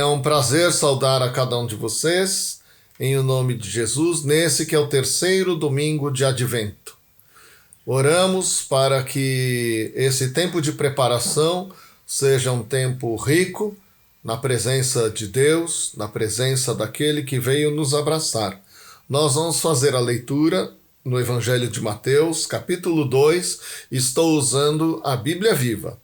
um prazer saudar a cada um de vocês, em o nome de Jesus, nesse que é o terceiro domingo de Advento. Oramos para que esse tempo de preparação seja um tempo rico na presença de Deus, na presença daquele que veio nos abraçar. Nós vamos fazer a leitura no Evangelho de Mateus, capítulo 2, estou usando a Bíblia Viva.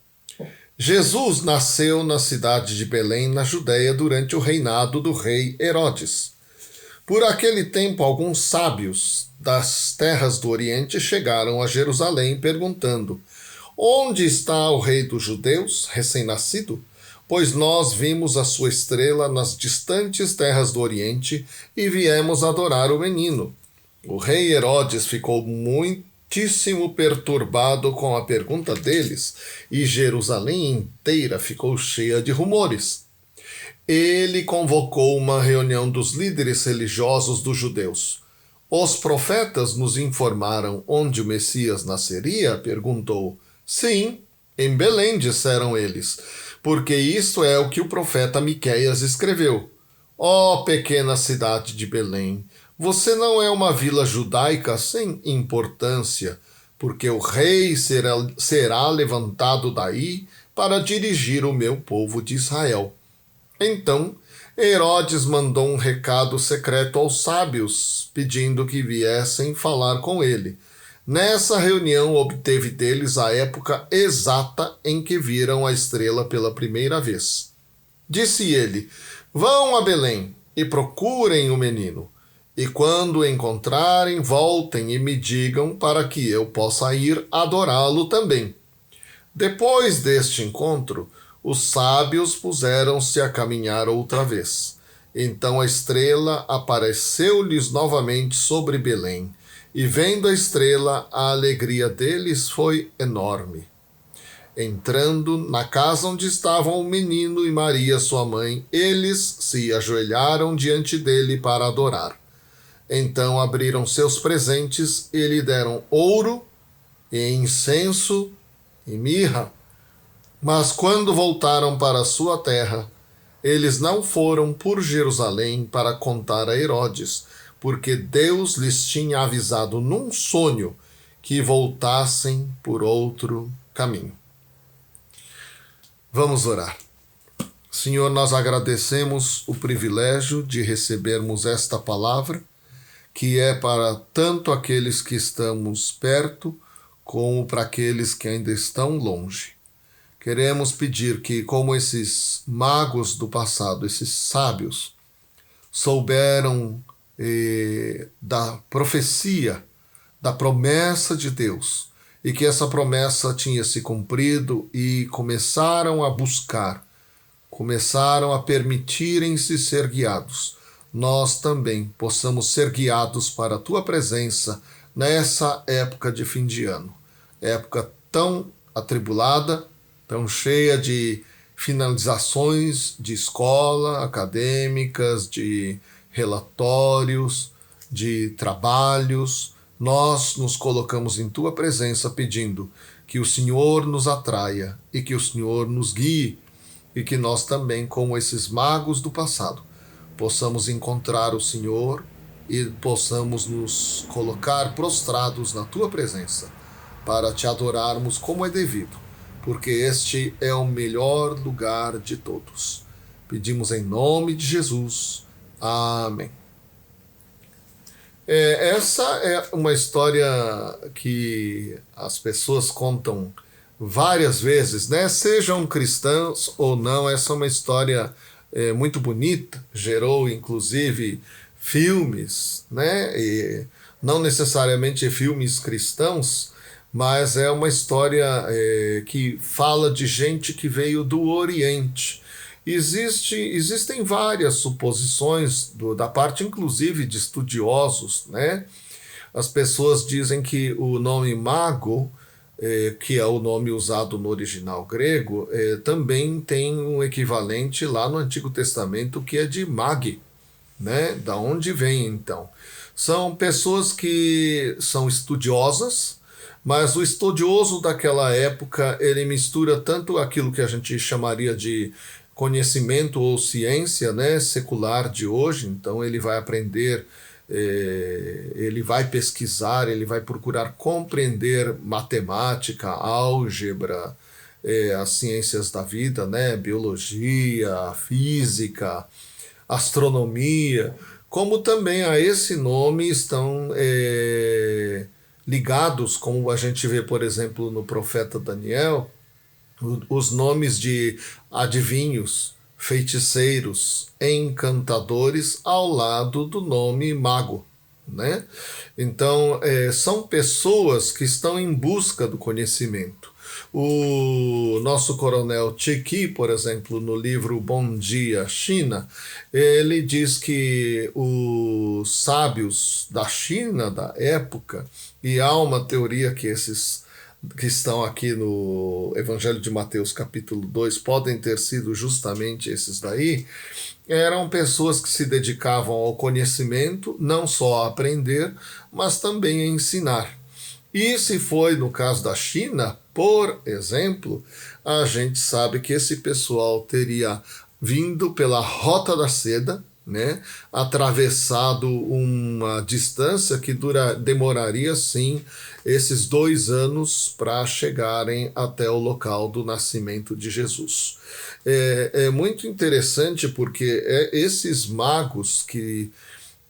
Jesus nasceu na cidade de Belém, na Judéia, durante o reinado do rei Herodes. Por aquele tempo, alguns sábios das terras do Oriente chegaram a Jerusalém perguntando: onde está o rei dos judeus, recém-nascido? Pois nós vimos a sua estrela nas distantes terras do Oriente e viemos adorar o menino. O rei Herodes ficou muitíssimo perturbado com a pergunta deles, e Jerusalém inteira ficou cheia de rumores. Ele convocou uma reunião dos líderes religiosos dos judeus. Os profetas nos informaram onde o Messias nasceria? Perguntou. Sim, em Belém, disseram eles, porque isto é o que o profeta Miqueias escreveu. Ó pequena cidade de Belém, você não é uma vila judaica sem importância, porque o rei será levantado daí para dirigir o meu povo de Israel. Então, Herodes mandou um recado secreto aos sábios, pedindo que viessem falar com ele. Nessa reunião, obteve deles a época exata em que viram a estrela pela primeira vez. Disse ele: vão a Belém e procurem o menino. E quando o encontrarem, voltem e me digam para que eu possa ir adorá-lo também. Depois deste encontro, os sábios puseram-se a caminhar outra vez. Então a estrela apareceu-lhes novamente sobre Belém, e vendo a estrela, a alegria deles foi enorme. Entrando na casa onde estavam o menino e Maria, sua mãe, eles se ajoelharam diante dele para adorar. Então abriram seus presentes e lhe deram ouro, e incenso e mirra. Mas quando voltaram para sua terra, eles não foram por Jerusalém para contar a Herodes, porque Deus lhes tinha avisado num sonho que voltassem por outro caminho. Vamos orar. Senhor, nós agradecemos o privilégio de recebermos esta palavra, que é para tanto aqueles que estamos perto, como para aqueles que ainda estão longe. Queremos pedir que, como esses magos do passado, esses sábios, souberam da profecia, da promessa de Deus, e que essa promessa tinha se cumprido e começaram a buscar, começaram a permitirem-se ser guiados, nós também possamos ser guiados para a Tua presença nessa época de fim de ano. Época tão atribulada, tão cheia de finalizações de escola, acadêmicas, de relatórios, de trabalhos. Nós nos colocamos em Tua presença pedindo que o Senhor nos atraia e que o Senhor nos guie e que nós também, como esses magos do passado, possamos encontrar o Senhor e possamos nos colocar prostrados na Tua presença para Te adorarmos como é devido, porque este é o melhor lugar de todos. Pedimos em nome de Jesus. Amém. Essa é uma história que as pessoas contam várias vezes, né? Sejam cristãos ou não, essa é uma história muito bonita, gerou inclusive filmes, né? E não necessariamente filmes cristãos, mas é uma história que fala de gente que veio do Oriente. Existem várias suposições, da parte inclusive de estudiosos, né? As pessoas dizem que o nome mago, que é o nome usado no original grego, também tem um equivalente lá no Antigo Testamento, que é de magi, né? Da onde vem então? São pessoas que são estudiosas, mas o estudioso daquela época, ele mistura tanto aquilo que a gente chamaria de conhecimento ou ciência, né, secular de hoje. Então ele vai aprender, ele vai pesquisar, ele vai procurar compreender matemática, álgebra, as ciências da vida, né, biologia, física, astronomia, como também a esse nome estão ligados, como a gente vê, por exemplo, no profeta Daniel, os nomes de adivinhos, feiticeiros, encantadores ao lado do nome mago, né? Então, são pessoas que estão em busca do conhecimento. O nosso coronel Cheki, por exemplo, no livro Bom Dia China, ele diz que os sábios da China, da época, e há uma teoria que esses que estão aqui no Evangelho de Mateus capítulo 2 podem ter sido justamente esses daí, eram pessoas que se dedicavam ao conhecimento, não só a aprender, mas também a ensinar. E se foi no caso da China, por exemplo, a gente sabe que esse pessoal teria vindo pela Rota da Seda, né, atravessado uma distância que demoraria sim esses 2 anos para chegarem até o local do nascimento de Jesus. É muito interessante porque esses magos que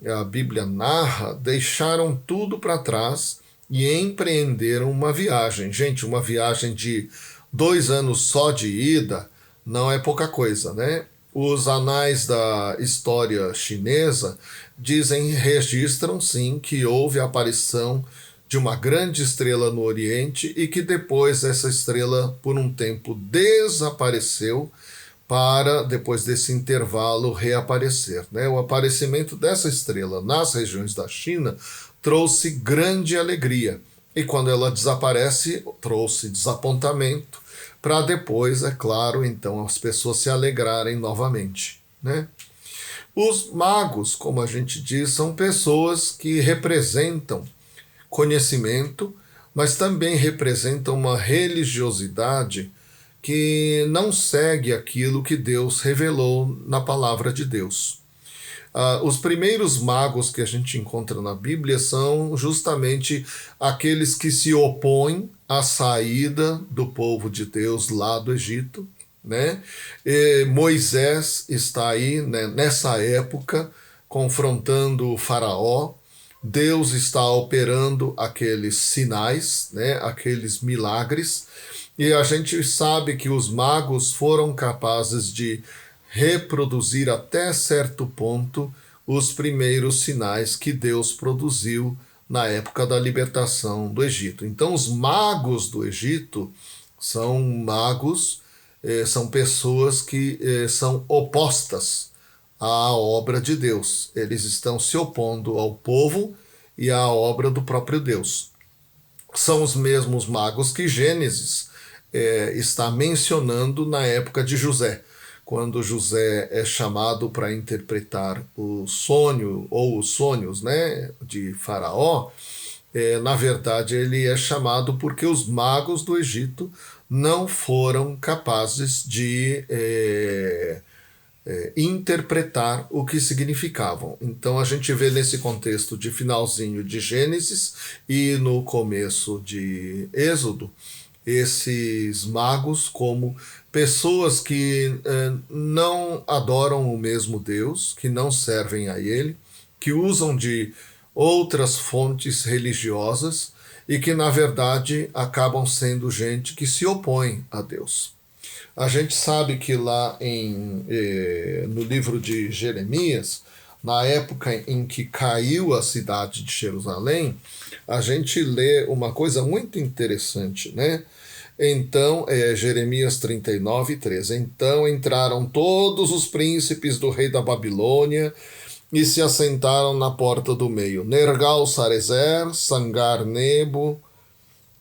a Bíblia narra deixaram tudo para trás e empreenderam uma viagem. Gente, uma viagem de 2 anos só de ida não é pouca coisa, né? Os anais da história chinesa registram sim que houve a aparição de uma grande estrela no Oriente e que depois essa estrela, por um tempo, desapareceu para, depois desse intervalo, reaparecer, né? O aparecimento dessa estrela nas regiões da China trouxe grande alegria. E quando ela desaparece, trouxe desapontamento, para depois, é claro, então as pessoas se alegrarem novamente, né? Os magos, como a gente diz, são pessoas que representam conhecimento, mas também representam uma religiosidade que não segue aquilo que Deus revelou na palavra de Deus. Os primeiros magos que a gente encontra na Bíblia são justamente aqueles que se opõem à saída do povo de Deus lá do Egito, né? Moisés está aí, né, nessa época confrontando o faraó. Deus está operando aqueles sinais, né, aqueles milagres, e a gente sabe que os magos foram capazes de reproduzir até certo ponto os primeiros sinais que Deus produziu na época da libertação do Egito. Então, os magos do Egito são magos, são pessoas que são opostas à obra de Deus. Eles estão se opondo ao povo e à obra do próprio Deus. São os mesmos magos que Gênesis está mencionando na época de José, quando José é chamado para interpretar o sonho ou os sonhos, né, de Faraó. Na verdade, ele é chamado porque os magos do Egito não foram capazes de interpretar o que significavam. Então a gente vê nesse contexto de finalzinho de Gênesis e no começo de Êxodo, esses magos como pessoas que não adoram o mesmo Deus, que não servem a ele, que usam de outras fontes religiosas e que, na verdade, acabam sendo gente que se opõe a Deus. A gente sabe que lá no livro de Jeremias, na época em que caiu a cidade de Jerusalém, a gente lê uma coisa muito interessante, né? Então, Jeremias 39, 13. Então entraram todos os príncipes do rei da Babilônia e se assentaram na porta do meio. Nergal-Sarezer, Sangar-Nebo,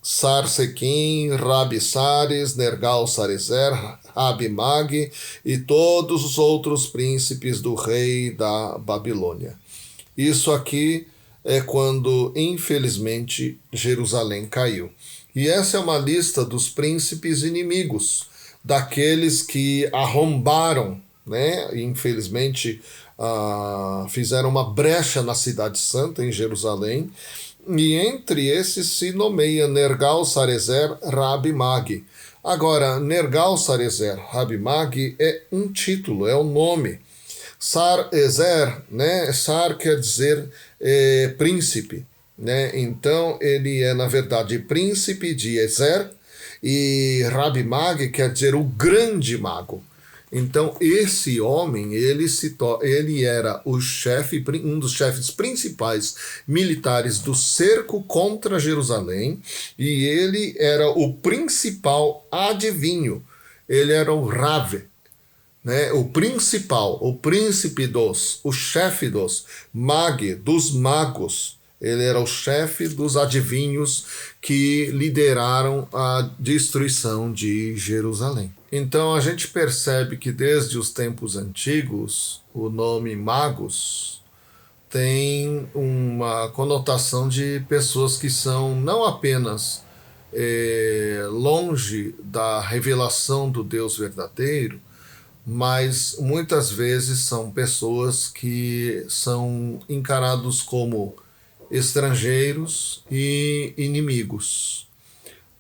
Sarsequim, Rabi-Sares, Nergal-Sarezer, Rabi-Mag e todos os outros príncipes do rei da Babilônia. Isso aqui é quando, infelizmente, Jerusalém caiu. E essa é uma lista dos príncipes inimigos daqueles que arrombaram, né? Infelizmente, fizeram uma brecha na Cidade Santa, em Jerusalém, e entre esses se nomeia Nergal-Sarezer Rabi Magi. Agora, Nergal-Sarezer Rabi Magi é um título, é um nome. Sar-Ezer, né? Sar quer dizer príncipe, né? Então, ele é, na verdade, príncipe de Ezer, e Rabi Magi quer dizer o grande mago. Então, esse homem, ele era o chefe, um dos chefes principais militares do cerco contra Jerusalém, e ele era o principal adivinho. Ele era o Rav, né? O principal, o príncipe o chefe dos dos magos. Ele era o chefe dos adivinhos que lideraram a destruição de Jerusalém. Então a gente percebe que desde os tempos antigos o nome magos tem uma conotação de pessoas que são não apenas longe da revelação do Deus verdadeiro, mas muitas vezes são pessoas que são encarados como estrangeiros e inimigos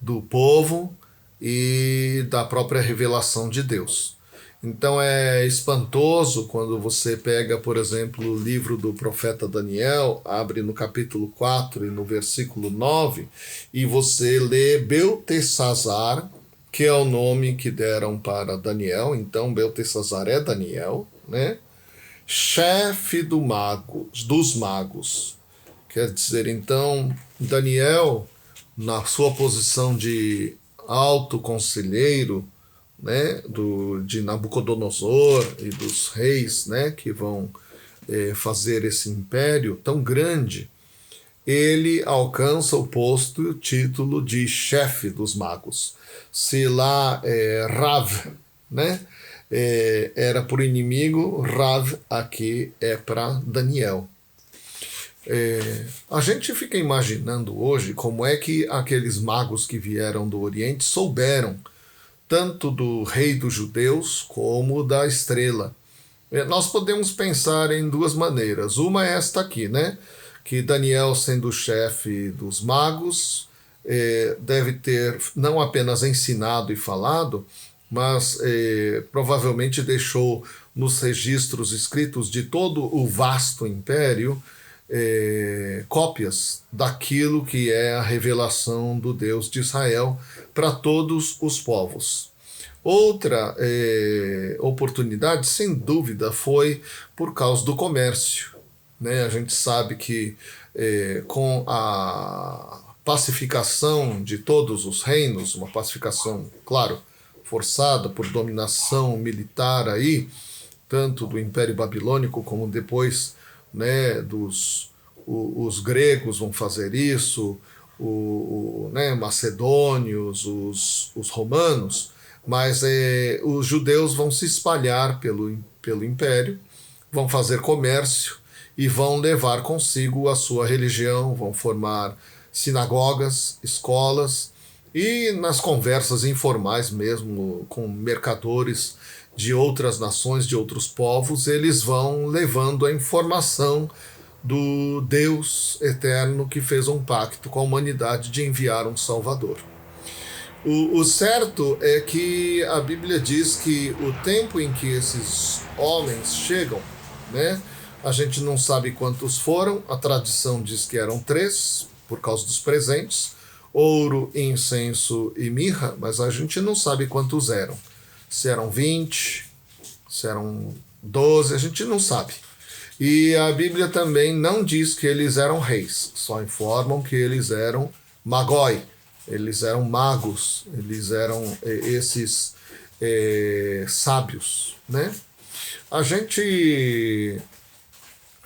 do povo e da própria revelação de Deus. Então é espantoso quando você pega, por exemplo, o livro do profeta Daniel, abre no capítulo 4 e no versículo 9, e você lê Beltesazar, que é o nome que deram para Daniel. Então Beltesazar é Daniel, né? Chefe dos magos. Quer dizer, então, Daniel, na sua posição de alto conselheiro, né, de Nabucodonosor e dos reis, né, que vão fazer esse império tão grande, ele alcança o posto e o título de chefe dos magos. Se lá Rav, né, era por inimigo, Rav aqui é para Daniel. A gente fica imaginando hoje como é que aqueles magos que vieram do Oriente souberam tanto do rei dos judeus como da estrela. Nós podemos pensar em duas maneiras. Uma é esta aqui, né? Que Daniel, sendo o chefe dos magos, deve ter não apenas ensinado e falado, mas provavelmente deixou nos registros escritos de todo o vasto império cópias daquilo que é a revelação do Deus de Israel para todos os povos. Outra oportunidade, sem dúvida, foi por causa do comércio, né? A gente sabe que com a pacificação de todos os reinos, uma pacificação, claro, forçada por dominação militar aí, tanto do Império Babilônico como depois, né, os gregos vão fazer isso, né, macedônios, os romanos, mas os judeus vão se espalhar pelo império, vão fazer comércio e vão levar consigo a sua religião, vão formar sinagogas, escolas, e nas conversas informais mesmo com mercadores de outras nações, de outros povos, eles vão levando a informação do Deus eterno que fez um pacto com a humanidade de enviar um Salvador. O certo é que a Bíblia diz que o tempo em que esses homens chegam, né, a gente não sabe quantos foram, a tradição diz que eram 3, por causa dos presentes, ouro, incenso e mirra, mas a gente não sabe quantos eram. Se eram 20, se eram 12, a gente não sabe. E a Bíblia também não diz que eles eram reis, só informam que eles eram magoi, eles eram magos, eles eram esses sábios, né? A gente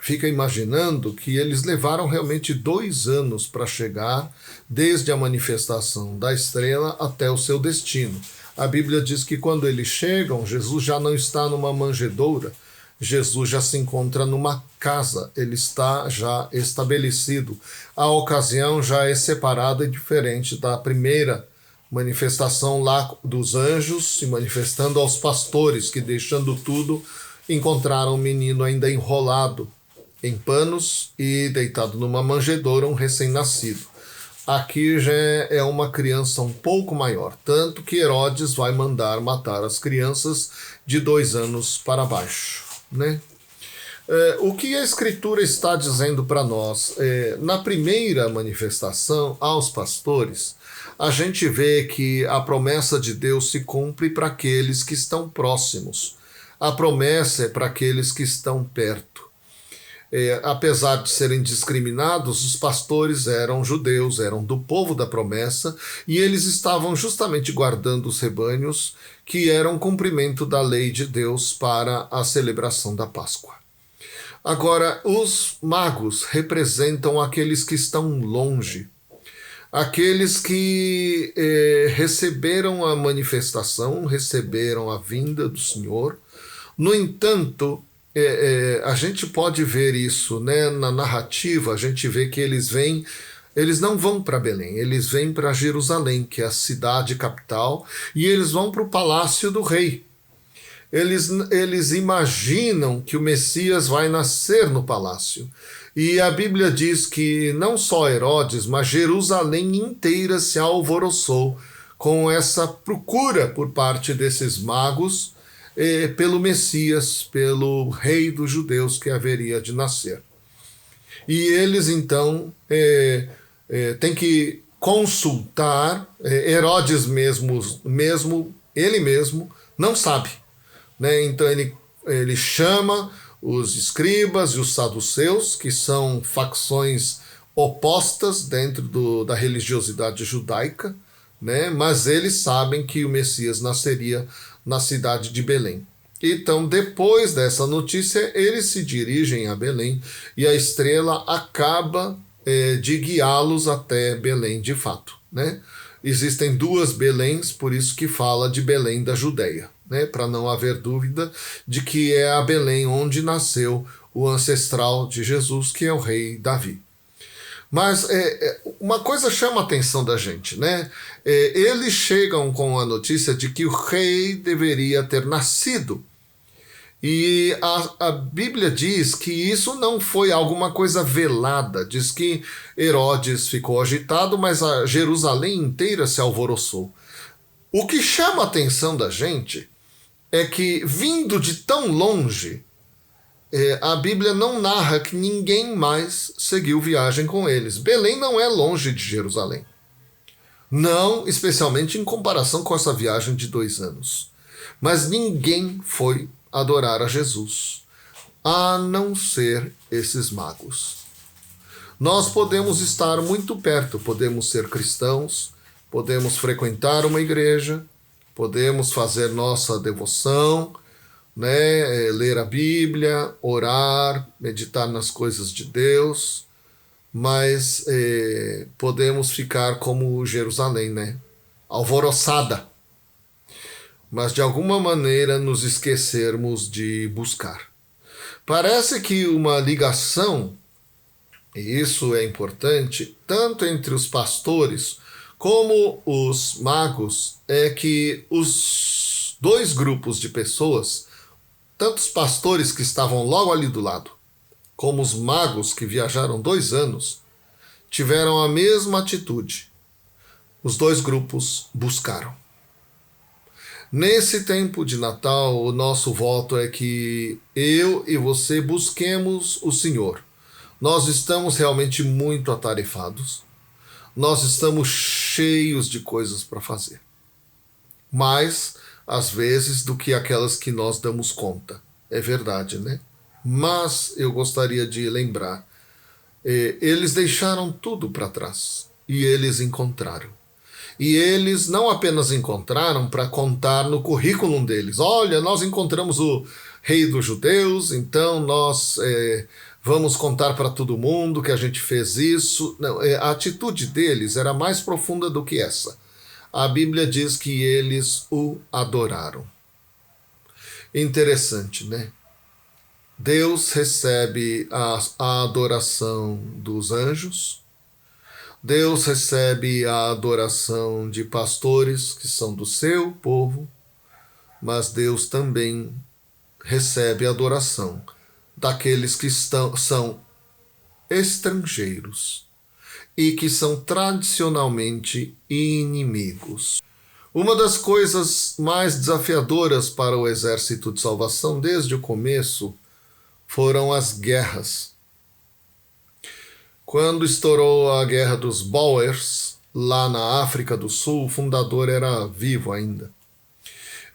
fica imaginando que eles levaram realmente 2 anos para chegar desde a manifestação da estrela até o seu destino. A Bíblia diz que quando eles chegam, Jesus já não está numa manjedoura, Jesus já se encontra numa casa, ele está já estabelecido. A ocasião já é separada e diferente da primeira Manifestação lá dos anjos se manifestando aos pastores que, deixando tudo, encontraram um menino ainda enrolado em panos e deitado numa manjedoura, um recém-nascido. Aqui já é uma criança um pouco maior, tanto que Herodes vai mandar matar as crianças de 2 anos para baixo, né? O que a Escritura está dizendo para nós? Na primeira manifestação aos pastores, a gente vê que a promessa de Deus se cumpre para aqueles que estão próximos. A promessa é para aqueles que estão perto. Apesar de serem discriminados, os pastores eram judeus, eram do povo da promessa, e eles estavam justamente guardando os rebanhos, que eram cumprimento da lei de Deus para a celebração da Páscoa. Agora, os magos representam aqueles que estão longe, aqueles que receberam a manifestação, receberam a vinda do Senhor. No entanto, a gente pode ver isso, né? Na narrativa, a gente vê que eles não vão para Belém, eles vêm para Jerusalém, que é a cidade capital, e eles vão para o palácio do rei. Eles imaginam que o Messias vai nascer no palácio. E a Bíblia diz que não só Herodes, mas Jerusalém inteira se alvoroçou com essa procura por parte desses magos pelo Messias, pelo rei dos judeus que haveria de nascer. E eles então têm que consultar, Herodes ele mesmo não sabe. Né? Então ele chama os escribas e os saduceus, que são facções opostas dentro da religiosidade judaica, né? Mas eles sabem que o Messias nasceria na cidade de Belém. Então, depois dessa notícia, eles se dirigem a Belém e a estrela acaba de guiá-los até Belém de fato. Né? Existem 2 Beléns, por isso que fala de Belém da Judéia. Né, para não haver dúvida de que é a Belém onde nasceu o ancestral de Jesus, que é o rei Davi. Mas uma coisa chama a atenção da gente, né? Eles chegam com a notícia de que o rei deveria ter nascido. E a Bíblia diz que isso não foi alguma coisa velada. Diz que Herodes ficou agitado, mas a Jerusalém inteira se alvoroçou. O que chama a atenção da gente é que, vindo de tão longe, a Bíblia não narra que ninguém mais seguiu viagem com eles. Belém não é longe de Jerusalém. Não, especialmente em comparação com essa viagem de 2 anos. Mas ninguém foi adorar a Jesus, a não ser esses magos. Nós podemos estar muito perto, podemos ser cristãos, podemos frequentar uma igreja, podemos fazer nossa devoção, né? Ler a Bíblia, orar, meditar nas coisas de Deus, mas podemos ficar como Jerusalém, né? Alvoroçada, mas de alguma maneira nos esquecermos de buscar. Parece que uma ligação, e isso é importante, tanto entre os pastores como os magos, é que os 2 grupos de pessoas, tanto os pastores que estavam logo ali do lado, como os magos que viajaram 2 anos, tiveram a mesma atitude. Os 2 grupos buscaram. Nesse tempo de Natal, o nosso voto é que eu e você busquemos o Senhor. Nós estamos realmente muito atarefados. Nós estamos cheios de coisas para fazer. Mais, às vezes, do que aquelas que nós damos conta. É verdade, né? Mas eu gostaria de lembrar, eles deixaram tudo para trás e eles encontraram. E eles não apenas encontraram para contar no currículo deles. Olha, nós encontramos o rei dos judeus, então nós vamos contar para todo mundo que a gente fez isso. Não, a atitude deles era mais profunda do que essa. A Bíblia diz que eles o adoraram. Interessante, né? Deus recebe a adoração dos anjos. Deus recebe a adoração de pastores que são do seu povo, mas Deus também recebe a adoração daqueles que são estrangeiros e que são tradicionalmente inimigos. Uma das coisas mais desafiadoras para o Exército de Salvação desde o começo foram as guerras. Quando estourou a Guerra dos Boers, lá na África do Sul, o fundador era vivo ainda.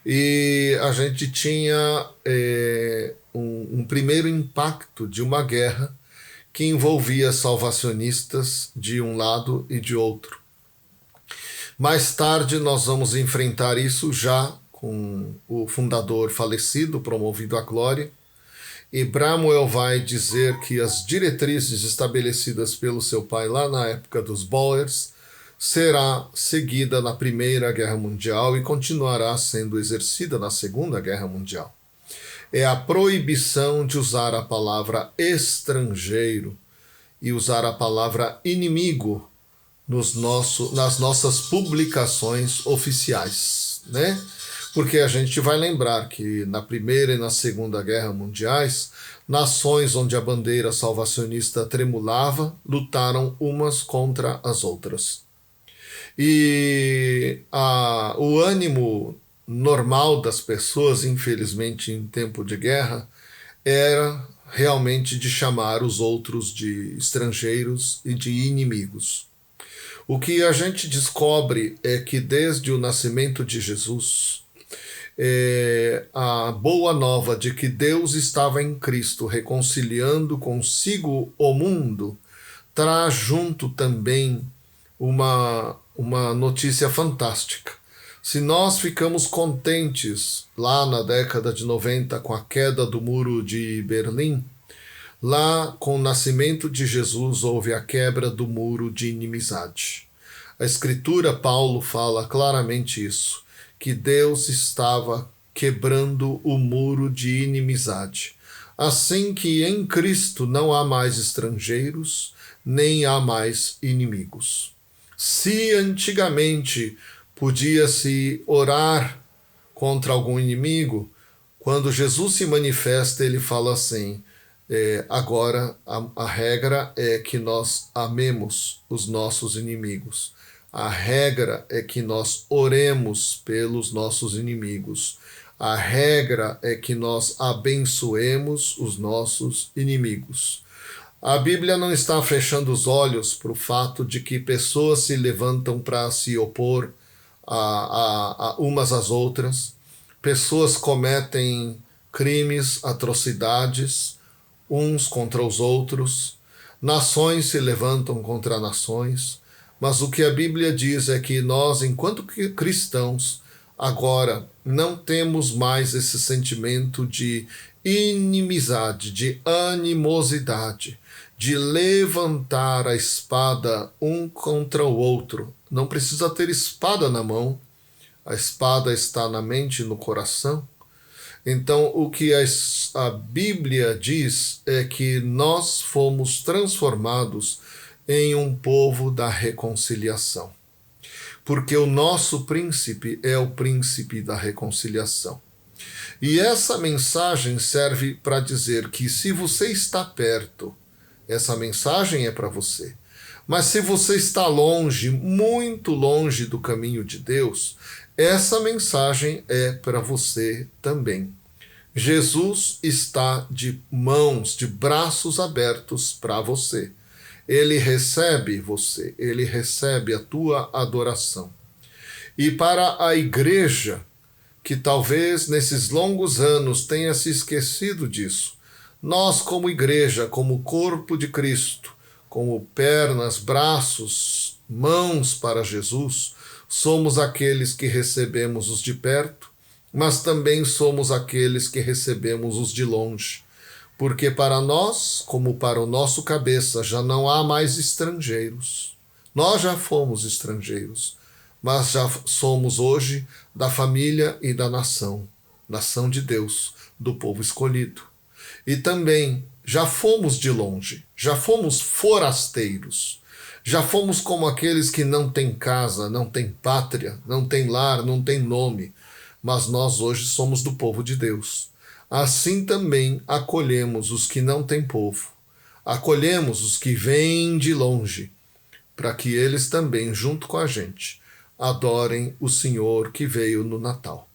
E a gente tinha um primeiro impacto de uma guerra que envolvia salvacionistas de um lado e de outro. Mais tarde nós vamos enfrentar isso já com o fundador falecido, promovido à glória, e Bramwell vai dizer que as diretrizes estabelecidas pelo seu pai lá na época dos Boers será seguida na Primeira Guerra Mundial e continuará sendo exercida na Segunda Guerra Mundial. É a proibição de usar a palavra estrangeiro e usar a palavra inimigo nas nossas publicações oficiais, né? Porque a gente vai lembrar que na Primeira e na Segunda Guerra Mundiais, nações onde a bandeira salvacionista tremulava lutaram umas contra as outras. E o ânimo normal das pessoas, infelizmente em tempo de guerra, era realmente de chamar os outros de estrangeiros e de inimigos. O que a gente descobre é que desde o nascimento de Jesus, a boa nova de que Deus estava em Cristo reconciliando consigo o mundo, traz junto também uma notícia fantástica. Se nós ficamos contentes lá na década de 90 com a queda do Muro de Berlim, lá com o nascimento de Jesus houve a quebra do muro de inimizade. A Escritura, Paulo fala claramente isso, que Deus estava quebrando o muro de inimizade. Assim que em Cristo não há mais estrangeiros, nem há mais inimigos. Se antigamente podia-se orar contra algum inimigo, quando Jesus se manifesta, ele fala assim: agora a regra é que nós amemos os nossos inimigos. A regra é que nós oremos pelos nossos inimigos. A regra é que nós abençoemos os nossos inimigos. A Bíblia não está fechando os olhos para o fato de que pessoas se levantam para se opor a umas às outras. Pessoas cometem crimes, atrocidades, uns contra os outros. Nações se levantam contra nações. Mas o que a Bíblia diz é que nós, enquanto cristãos, agora não temos mais esse sentimento de inimizade, de animosidade, de levantar a espada um contra o outro. Não precisa ter espada na mão, a espada está na mente e no coração. Então, o que a Bíblia diz é que nós fomos transformados em um povo da reconciliação. Porque o nosso príncipe é o príncipe da reconciliação. E essa mensagem serve para dizer que se você está perto, essa mensagem é para você. Mas se você está longe, muito longe do caminho de Deus, essa mensagem é para você também. Jesus está de mãos, de braços abertos para você. Ele recebe você, ele recebe a tua adoração. E para a igreja, que talvez nesses longos anos tenha se esquecido disso, nós como igreja, como corpo de Cristo, como pernas, braços, mãos para Jesus, somos aqueles que recebemos os de perto, mas também somos aqueles que recebemos os de longe. Porque para nós, como para o nosso cabeça, já não há mais estrangeiros. Nós já fomos estrangeiros, mas já somos hoje da família e da nação de Deus, do povo escolhido. E também já fomos de longe, já fomos forasteiros, Já fomos como aqueles que não têm casa, não têm pátria, não têm lar, não têm nome, mas nós hoje somos do povo de Deus. Assim também acolhemos os que não têm povo, acolhemos os que vêm de longe, para que eles também, junto com a gente, adorem o Senhor que veio no Natal.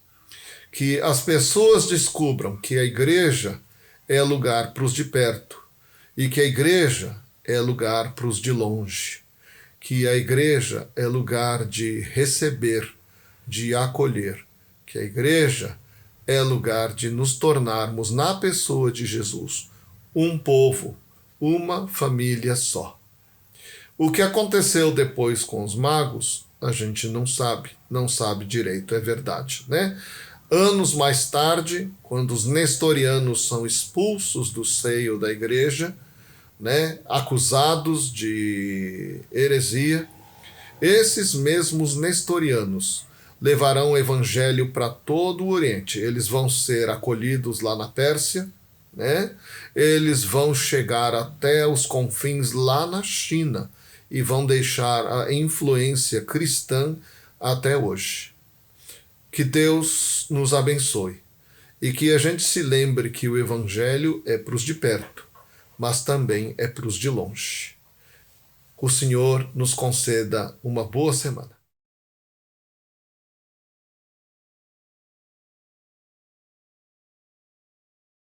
Que as pessoas descubram que a igreja é lugar para os de perto e que a igreja é lugar para os de longe, que a igreja é lugar de receber, de acolher, que a igreja é lugar de nos tornarmos, na pessoa de Jesus, um povo, uma família só. O que aconteceu depois com os magos, a gente não sabe direito, é verdade, né? Anos mais tarde, quando os nestorianos são expulsos do seio da igreja, né, acusados de heresia, esses mesmos nestorianos levarão o evangelho para todo o Oriente. Eles vão ser acolhidos lá na Pérsia, né? Eles vão chegar até os confins lá na China e vão deixar a influência cristã até hoje. Que Deus nos abençoe e que a gente se lembre que o evangelho é para os de perto, mas também é para os de longe. O Senhor nos conceda uma boa semana.